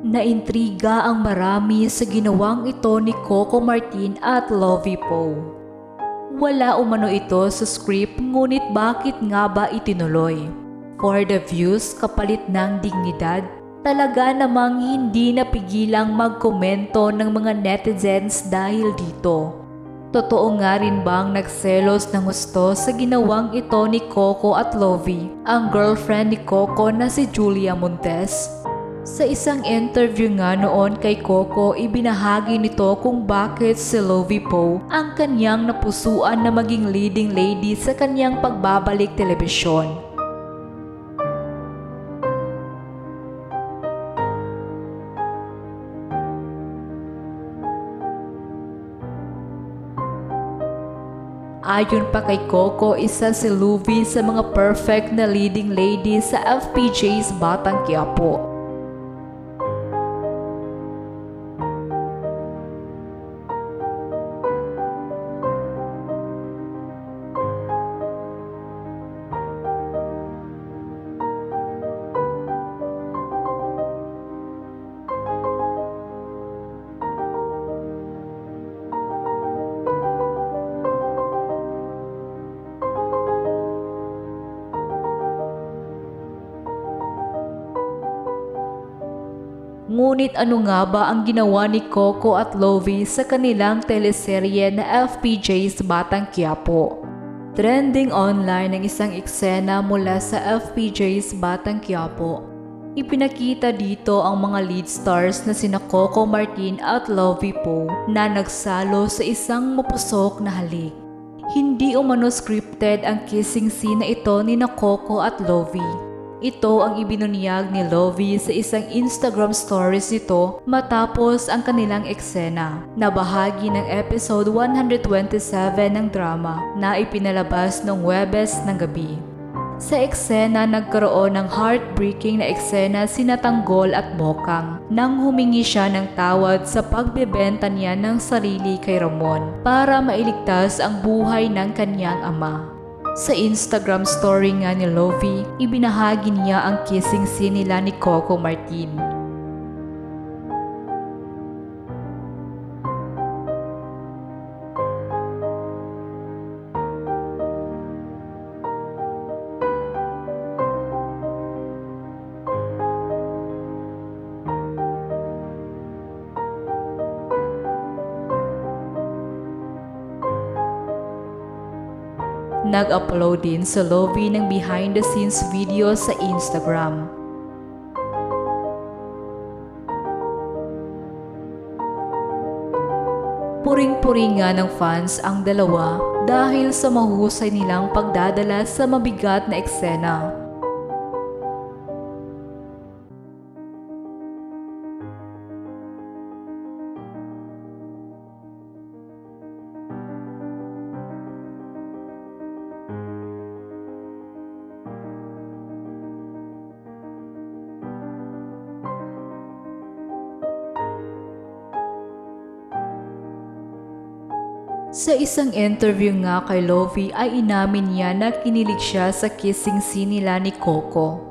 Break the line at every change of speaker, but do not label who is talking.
Naintriga ang marami sa ginawang ito ni Coco Martin at Lovie Poe. Wala umano ito sa script, ngunit bakit nga ba itinuloy? For the views kapalit ng dignidad? Talaga namang hindi napigilang magkomento ng mga netizens dahil dito. Totoo nga rin bang nagselos ng gusto sa ginawang ito ni Coco at Lovie, ang girlfriend ni Coco na si Julia Montes? Sa isang interview nga noon kay Coco, ibinahagi nito kung bakit si Lovie Poe ang kanyang napusuan na maging leading lady sa kanyang pagbabalik telebisyon. Ayon pa kay Coco, isa si Lovie sa mga perfect na leading lady sa FPJ's Batang Quiapo. Ngunit ano nga ba ang ginawa ni Coco at Lovie sa kanilang teleserye na FPJ's Batang Quiapo? Trending online ang isang eksena mula sa FPJ's Batang Quiapo. Ipinakita dito ang mga lead stars na sina Coco Martin at Lovie Poe na nagsalo sa isang mapusok na halik. Hindi umano scripted ang kissing scene na ito ni Coco at Lovie. Ito ang ibinunyag ni Lovie sa isang Instagram stories nito matapos ang kanilang eksena na bahagi ng episode 127 ng drama na ipinalabas noong Huwebes ng gabi. Sa eksena, nagkaroon ng heartbreaking na eksena sina Tanggol at Bokang nang humingi siya ng tawad sa pagbebenta niya ng sarili kay Ramon para mailigtas ang buhay ng kanyang ama. Sa Instagram story nga ni Lovie, ibinahagi niya ang kissing scene nila ni Coco Martin. Nag-upload din si Lovie ng behind-the-scenes video sa Instagram. Puring-puri nga ng fans ang dalawa dahil sa mahusay nilang pagdadala sa mabigat na eksena. Sa isang interview nga kay Lovie ay inamin niya na kinilig siya sa kissing scene nila ni Coco.